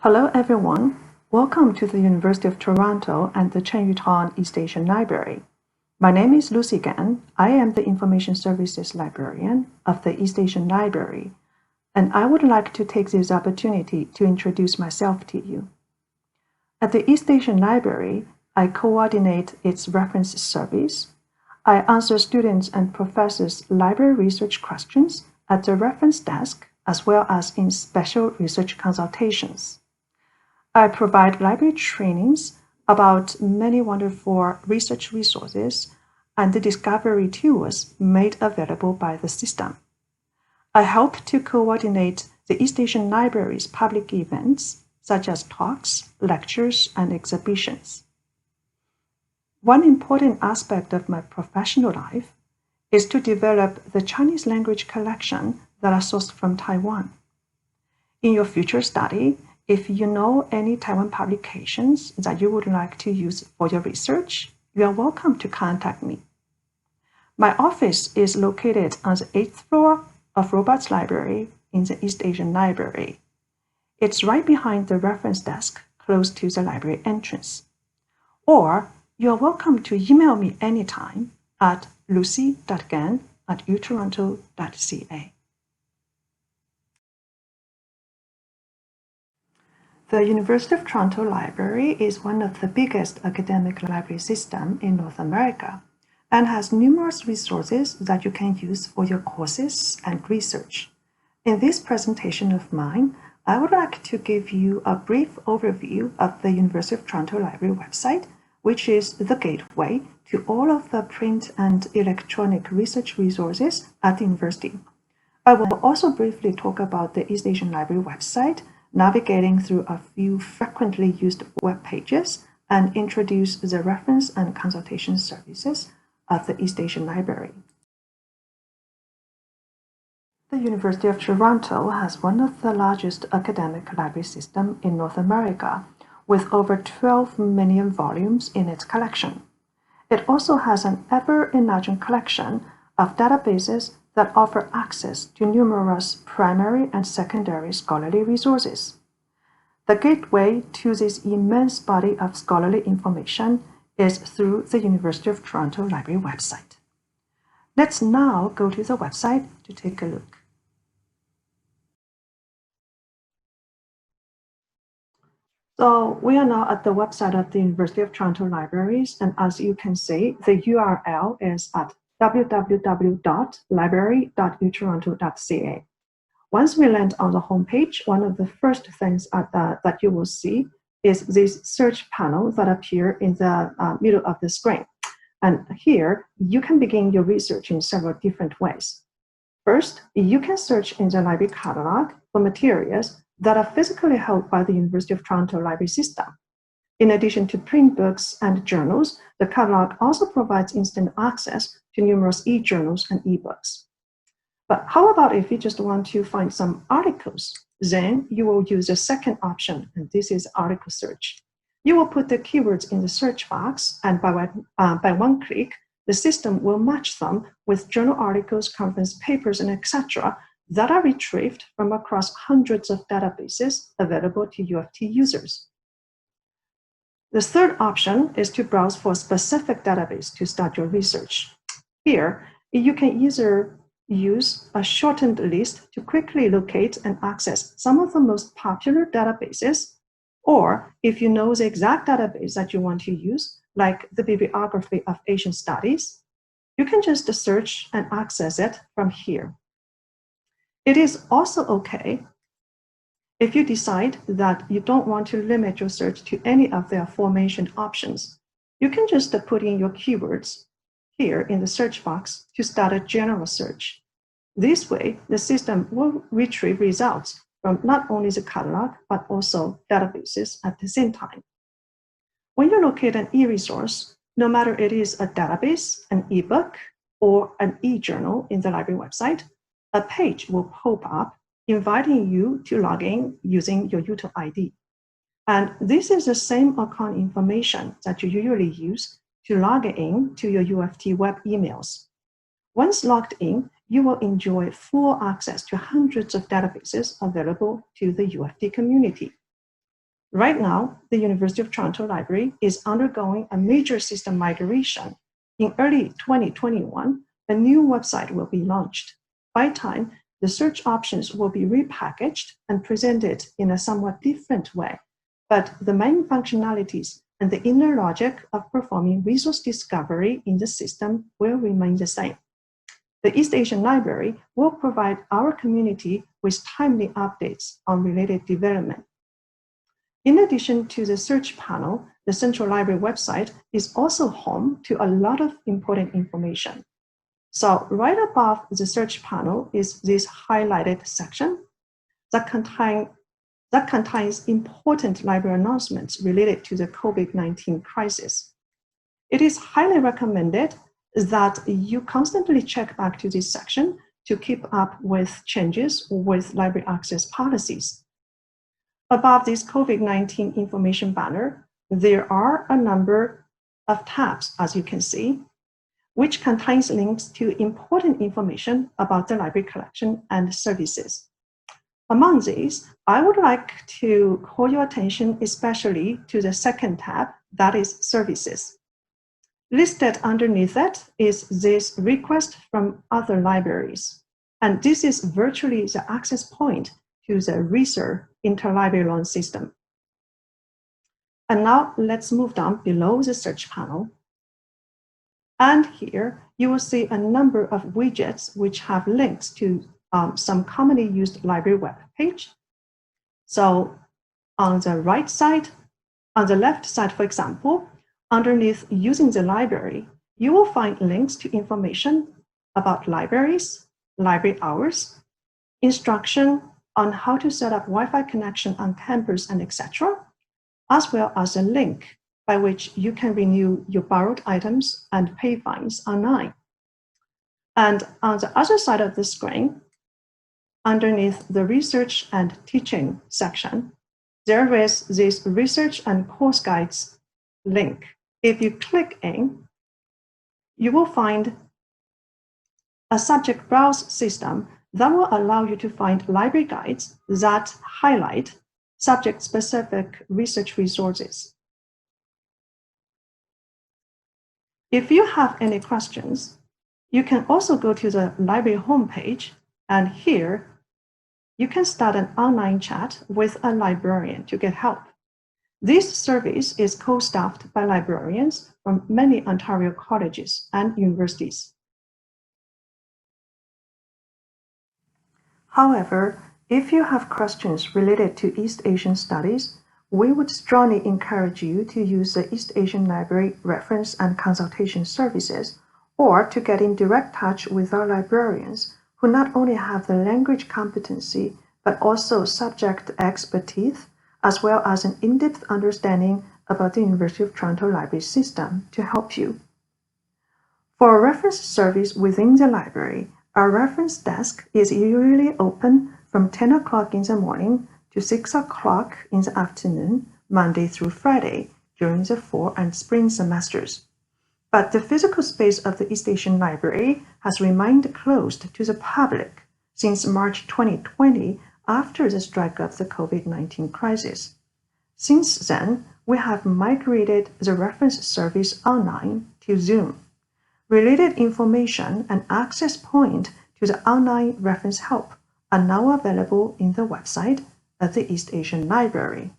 Hello everyone, welcome to the University of Toronto and the Chen Yutan East Asian Library. My name is Lucy Gan. I am the Information Services Librarian of the East Asian Library, and I would like to take this opportunity to introduce myself to you. At the East Asian Library, I coordinate its reference service. I answer students and professors' library research questions at the reference desk as well as in special research consultations. I provide library trainings about many wonderful research resources and the discovery tools made available by the system. I help to coordinate the East Asian Library's public events, such as talks, lectures, and exhibitions. One important aspect of my professional life is to develop the Chinese language collection that are sourced from Taiwan. In your future study, if you know any Taiwan publications that you would like to use for your research, you are welcome to contact me. My office is located on the 8th floor of Robarts Library in the East Asian Library. It's right behind the reference desk, close to the library entrance. Or you are welcome to email me anytime at lucy.gan@utoronto.ca. The University of Toronto Library is one of the biggest academic library systems in North America and has numerous resources that you can use for your courses and research. In this presentation of mine, I would like to give you a brief overview of the University of Toronto Library website, which is the gateway to all of the print and electronic research resources at the university. I will also briefly talk about the East Asian Library website, navigating through a few frequently used web pages, and introduce the reference and consultation services of the East Asian Library. The University of Toronto has one of the largest academic library systems in North America, with over 12 million volumes in its collection. It also has an ever-enlarging collection of databases that offer access to numerous primary and secondary scholarly resources. The gateway to this immense body of scholarly information is through the University of Toronto Library website. Let's now go to the website to take a look. So we are now at the website of the University of Toronto Libraries, and as you can see, the URL is at www.library.utoronto.ca. Once we land on the homepage, one of the first things that you will see is this search panel that appears in the middle of the screen. And here, you can begin your research in several different ways. First, you can search in the library catalog for materials that are physically held by the University of Toronto Library System. In addition to print books and journals, the catalog also provides instant access to numerous e-journals and e-books. But how about if you just want to find some articles? Then you will use the second option, and this is article search. You will put the keywords in the search box, and by one click, the system will match them with journal articles, conference papers, and etc. that are retrieved from across hundreds of databases available to U of T users. The third option is to browse for a specific database to start your research. Here, you can either use a shortened list to quickly locate and access some of the most popular databases, or if you know the exact database that you want to use, like the Bibliography of Asian Studies, you can just search and access it from here. It is also okay if you decide that you don't want to limit your search to any of the aforementioned options. You can just put in your keywords here in the search box to start a general search. This way, the system will retrieve results from not only the catalog, but also databases at the same time. When you locate an e-resource, no matter it is a database, an e-book, or an e-journal in the library website, a page will pop up inviting you to log in using your UTO ID. And this is the same account information that you usually use to log in to your U of T web emails. Once logged in, you will enjoy full access to hundreds of databases available to the U of T community. Right now, the University of Toronto Library is undergoing a major system migration. In early 2021, a new website will be launched. By time, the search options will be repackaged and presented in a somewhat different way, but the main functionalities and the inner logic of performing resource discovery in the system will remain the same. The East Asian Library will provide our community with timely updates on related development. In addition to the search panel, the Central Library website is also home to a lot of important information. So right above the search panel is this highlighted section that contains important library announcements related to the COVID-19 crisis. It is highly recommended that you constantly check back to this section to keep up with changes with library access policies. Above this COVID-19 information banner, there are a number of tabs, as you can see, which contains links to important information about the library collection and services. Among these, I would like to call your attention especially to the second tab, that is Services. Listed underneath it is this request from other libraries, and this is virtually the access point to the RESER interlibrary loan system. And now let's move down below the search panel. And here you will see a number of widgets which have links to some commonly used library web page. So on the right side, on the left side, for example, underneath using the library, you will find links to information about libraries, library hours, instruction on how to set up Wi-Fi connection on campus, and etc., as well as a link by which you can renew your borrowed items and pay fines online. And on the other side of the screen, underneath the Research and Teaching section, there is this Research and Course Guides link. If you click in, you will find a subject browse system that will allow you to find library guides that highlight subject-specific research resources. If you have any questions, you can also go to the library homepage, and here you can start an online chat with a librarian to get help. This service is co-staffed by librarians from many Ontario colleges and universities. However, if you have questions related to East Asian studies, we would strongly encourage you to use the East Asian Library reference and consultation services, or to get in direct touch with our librarians who not only have the language competency, but also subject expertise, as well as an in-depth understanding about the University of Toronto Library system to help you. For a reference service within the library, our reference desk is usually open from 10 o'clock in the morning to 6 o'clock in the afternoon, Monday through Friday, during the fall and spring semesters. But the physical space of the East Asian Library has remained closed to the public since March 2020, after the strike of the COVID-19 crisis. Since then, we have migrated the reference service online to Zoom. Related information and access point to the online reference help are now available in the website of the East Asian Library.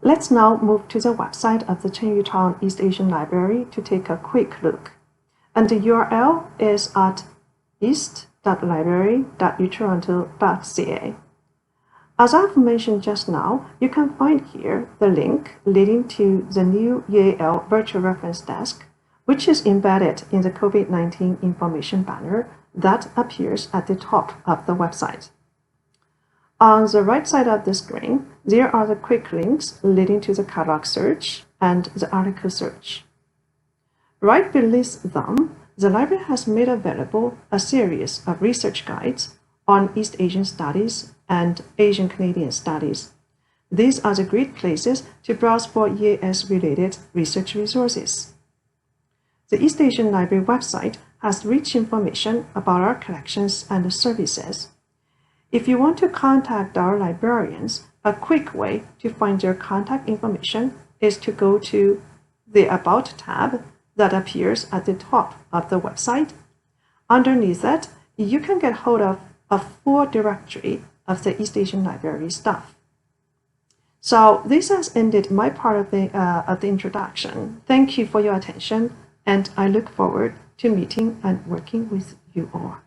Let's now move to the website of the Chenyutown East Asian Library to take a quick look. And the URL is at east.library.utoronto.ca. As I've mentioned just now, you can find here the link leading to the new EAL virtual reference desk, which is embedded in the COVID-19 information banner that appears at the top of the website. On the right side of the screen, there are the quick links leading to the catalog search and the article search. Right beneath them, the library has made available a series of research guides on East Asian studies and Asian Canadian studies. These are the great places to browse for EAS-related research resources. The East Asian Library website has rich information about our collections and services. If you want to contact our librarians, a quick way to find their contact information is to go to the About tab that appears at the top of the website. Underneath it, you can get hold of a full directory of the East Asian Library staff. So this has ended my part of the introduction. Thank you for your attention, and I look forward to meeting and working with you all.